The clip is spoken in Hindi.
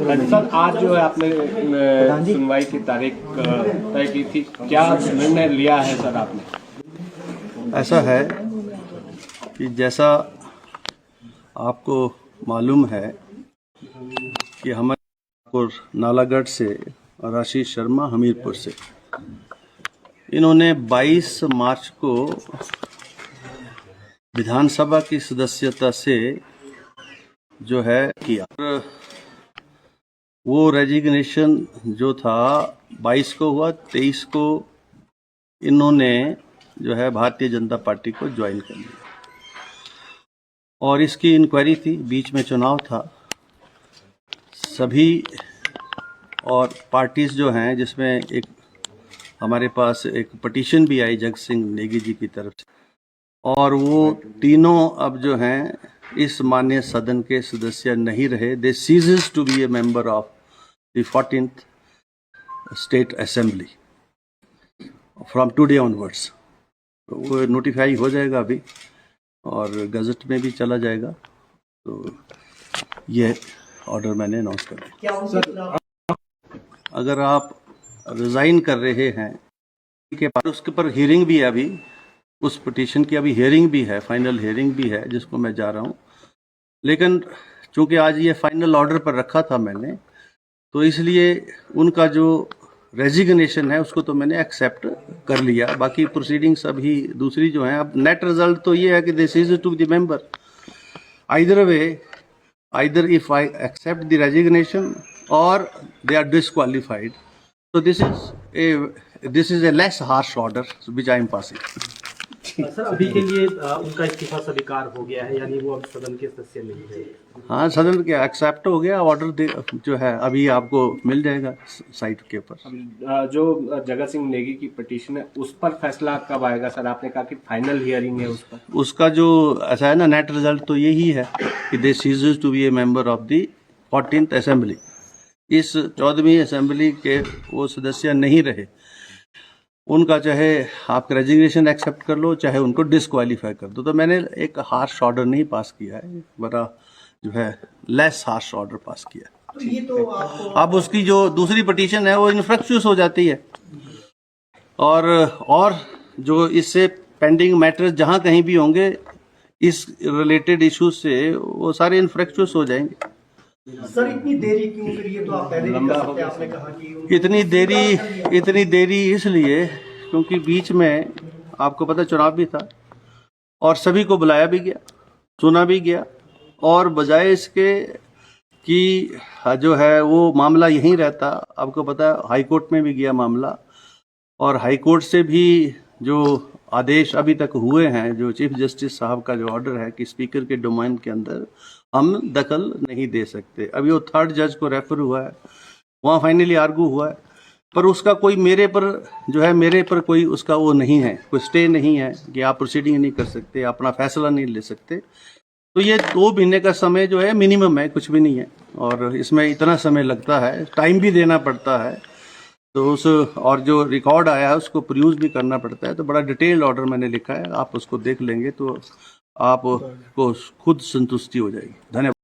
सर आज जो है आपने सुनवाई की तारीख तय की थी, क्या निर्णय लिया है सर आपने? ऐसा है कि जैसा आपको मालूम है कि हमारे नालागढ़ से और आशीष शर्मा हमीरपुर से, इन्होंने 22 मार्च को विधानसभा की सदस्यता से जो है किया। वो रेजिग्नेशन जो था 22 को हुआ, 23 को इन्होंने जो है भारतीय जनता पार्टी को ज्वाइन कर लिया और इसकी इंक्वायरी थी, बीच में चुनाव था। सभी और पार्टीज जो हैं, जिसमें एक हमारे पास एक पिटीशन भी आई जगत सिंह नेगी जी की तरफ से, और वो तीनों अब जो हैं इस माननीय सदन के सदस्य नहीं रहे। They ceases to be a member of the 14th state assembly from today onwards. वो नोटिफाई हो जाएगा अभी और गजट में भी चला जाएगा। तो ये ऑर्डर मैंने अनाउंस कर दिया। अगर आप रिज़ाइन कर रहे हैं के बाद उसके ऊपर हियरिंग भी है, अभी उस पिटीशन की अभी हियरिंग भी है, फाइनल हियरिंग भी है, जिसको मैं जा रहा हूँ। लेकिन चूंकि आज ये फाइनल ऑर्डर पर रखा था मैंने, तो इसलिए उनका जो रेजिग्नेशन है उसको तो मैंने एक्सेप्ट कर लिया। बाकी प्रोसीडिंग्स अभी दूसरी जो हैं, अब नेट रिजल्ट तो ये है कि this is to the member either way, either if I accept the resignation और they are disqualified, so this is a less harsh order which I am passing. Sir अभी के लिए उनका इस्तीफा स्वीकार हो गया है, यानी वो अब सदन के सदस्य नहीं है? हाँ, सदन के एक्सेप्ट हो गया ऑर्डर, जो है अभी आपको मिल जाएगा साइट के ऊपर। जो जगत सिंह नेगी की पिटीशन है उस पर फैसला कब आएगा सर? आपने कहा कि फाइनल हियरिंग है उस पर। उसका जो ऐसा है ना, नेट रिजल्ट तो यही है कि they ceases to be a member of the 14th assembly. इस 14वीं असेंबली के वो सदस्य नहीं रहे, उनका चाहे आप रेजिग्नेशन एक्सेप्ट कर लो, चाहे उनको डिसक्वालीफाई कर दो। तो मैंने एक हार्श ऑर्डर नहीं पास किया है, बड़ा जो है लेस हार्श ऑर्डर पास किया। तो ये तो अब उसकी जो दूसरी पिटीशन है वो इनफ्रक्चुअस हो जाती है, और जो इससे पेंडिंग मैटर्स जहां कहीं भी होंगे इस रिलेटेड इश्यूज से, वो सारे इनफ्रक्चुअस हो जाएंगे। सर इतनी देरी क्यों करी है? तो आप पहले नहीं कर सकते? आपने कहा कि इतनी देरी इसलिए क्योंकि बीच में आपको पता चुनाव भी था और सभी को बुलाया भी गया, चुना भी गया, और बजाय इसके कि जो है वो मामला यहीं रहता, आपको पता है हाई कोर्ट में भी गया मामला, और हाई कोर्ट से भी जो आदेश अभी तक हुए हैं, जो चीफ जस्टिस साहब का जो ऑर्डर है कि स्पीकर के डोमेन के अंदर हम दखल नहीं दे सकते। अभी वो 3rd जज को रेफर हुआ है, वहाँ फाइनली आर्गू हुआ है, पर उसका कोई मेरे पर कोई उसका वो नहीं है, कोई स्टे नहीं है कि आप प्रोसीडिंग नहीं कर सकते, अपना फैसला नहीं ले सकते। तो ये 2 महीने का समय जो है मिनिमम है, कुछ भी नहीं है, और इसमें इतना समय लगता है, टाइम भी देना पड़ता है, तो उस और जो रिकॉर्ड आया है उसको प्रोड्यूस भी करना पड़ता है। तो बड़ा डिटेल्ड ऑर्डर मैंने लिखा है, आप उसको देख लेंगे तो आपको खुद संतुष्टि हो जाएगी। धन्यवाद।